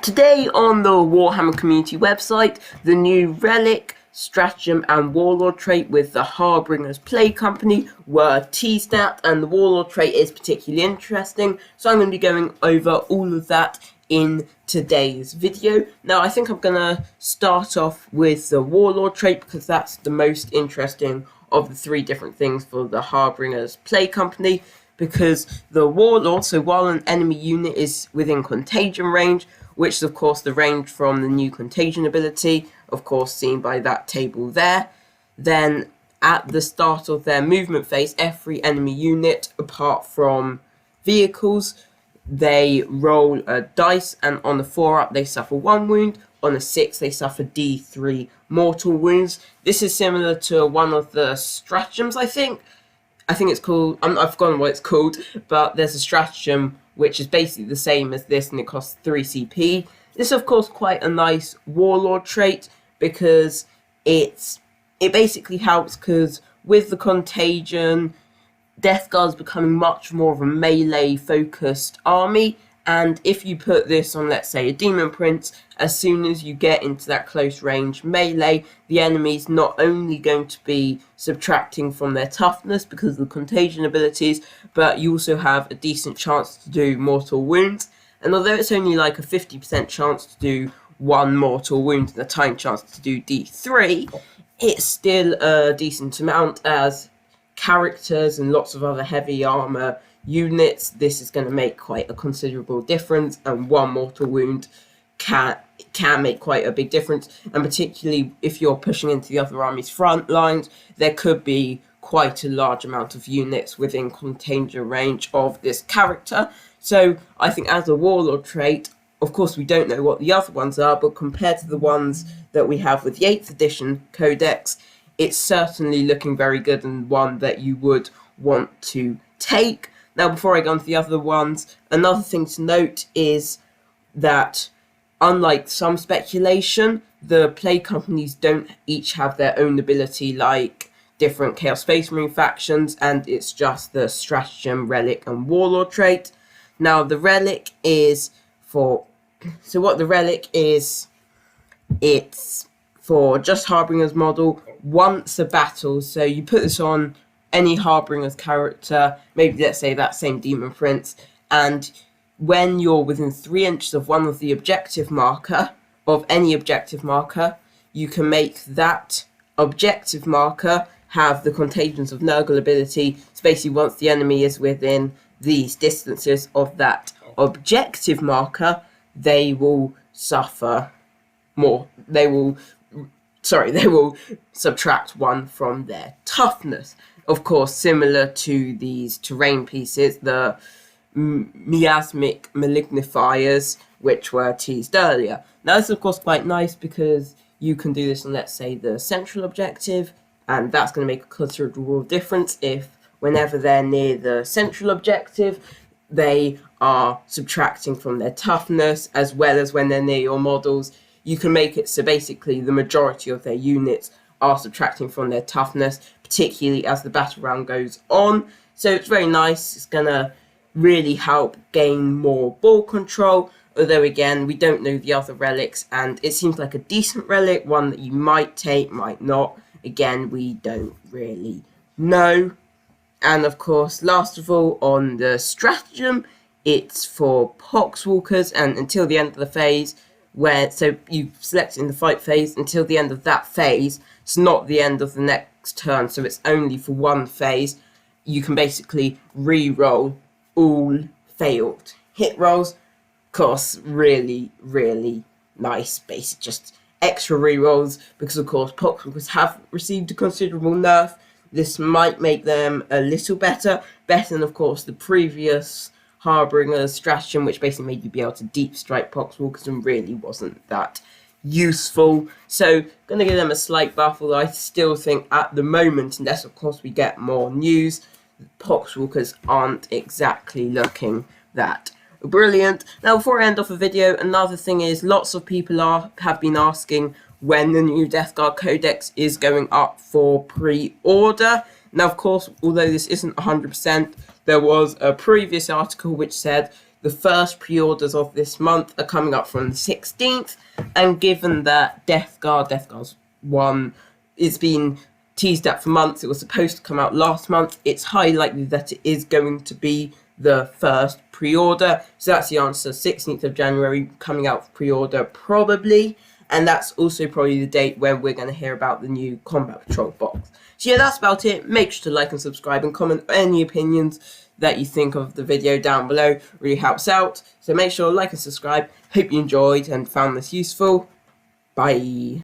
Today on the Warhammer community website, the new Relic, Stratagem and Warlord trait with the Harbinger's Play Company were teased at, and the Warlord trait is particularly interesting, so I'm going to be going over all of that in today's video. Now, I think I'm going to start off with the Warlord trait because that's the most interesting of the three different things for the Harbinger's Play Company, because the Warlord, so while an enemy unit is within contagion range, which is of course the range from the new contagion ability, of course seen by that table there, then at the start of their movement phase, every enemy unit, apart from vehicles, they roll a dice, and on a 4-up they suffer 1 wound, on a 6 they suffer D3 mortal wounds. This is similar to one of the stratagems, I think it's called, I've forgotten what it's called, but there's a stratagem which is basically the same as this, and it costs 3 CP. This is of course quite a nice Warlord trait because it basically helps, because with the contagion, Death Guard is becoming much more of a melee focused army, and if you put this on, let's say, a Demon Prince, as soon as you get into that close range melee, the enemy's not only going to be subtracting from their toughness because of the contagion abilities, but you also have a decent chance to do mortal wounds. And although it's only like a 50% chance to do 1 mortal wound and a tiny chance to do D3, it's still a decent amount, as characters and lots of other heavy armor units, this is going to make quite a considerable difference, and 1 mortal wound can make quite a big difference, and particularly if you're pushing into the other army's front lines, there could be quite a large amount of units within contagion range of this character. So I think as a Warlord trait, of course we don't know what the other ones are, but compared to the ones that we have with the 8th edition Codex, it's certainly looking very good, and one that you would want to take. Now, before I go on to the other ones, another thing to note is that, unlike some speculation, the play companies don't each have their own ability like different Chaos Space Marine factions, and it's just the Stratagem, Relic and Warlord trait. Now, the Relic is for... So what the Relic is, it's for just Harbinger's model once a battle. So you put this on any Harbinger's character, maybe let's say that same Demon Prince, and when you're within 3 inches of one of the objective marker, of any objective marker, you can make that objective marker have the Contagions of Nurgle ability. So basically once the enemy is within these distances of that objective marker, they will suffer more. They will subtract 1 from their toughness. Of course, similar to these terrain pieces, the miasmic malignifiers, which were teased earlier. Now, this is of course quite nice because you can do this on, let's say, the central objective, and that's going to make a considerable difference if, whenever they're near the central objective, they are subtracting from their toughness, as well as when they're near your models. You can make it so basically the majority of their units are subtracting from their toughness, particularly as the battle round goes on. So it's very nice. It's going to really help gain more ball control, although again, we don't know the other relics, and it seems like a decent relic, one that you might take, might not. Again, we don't really know. And of course, last of all, on the stratagem, it's for Poxwalkers, and until the end of the phase, so you select in the fight phase until the end of that phase. It's not the end of the next turn, so it's only for 1 phase. You can basically re-roll all failed hit rolls. Of course, really, really nice. Basically, just extra re-rolls, because of course Poxwalkers have received a considerable nerf. This might make them a little better than of course the previous Harbinger's Stratagem, which basically made you be able to deep strike Poxwalkers and really wasn't that useful. So gonna give them a slight buff, although I still think at the moment, unless of course we get more news, Poxwalkers aren't exactly looking that brilliant. Now, before I end off the video, another thing is lots of people have been asking when the new Death Guard Codex is going up for pre-order. Now, of course, although this isn't 100%, there was a previous article which said the first pre-orders of this month are coming up from the 16th, and given that Death Guard's 1, it's been teased out for months, it was supposed to come out last month, it's highly likely that it is going to be the first pre-order. So that's the answer, 16th of January, coming out for pre-order probably, and that's also probably the date when we're going to hear about the new Combat Patrol box. So yeah, that's about it. Make sure to like and subscribe and comment any opinions that you think of the video down below. It really helps out. So make sure to like and subscribe. Hope you enjoyed and found this useful. Bye.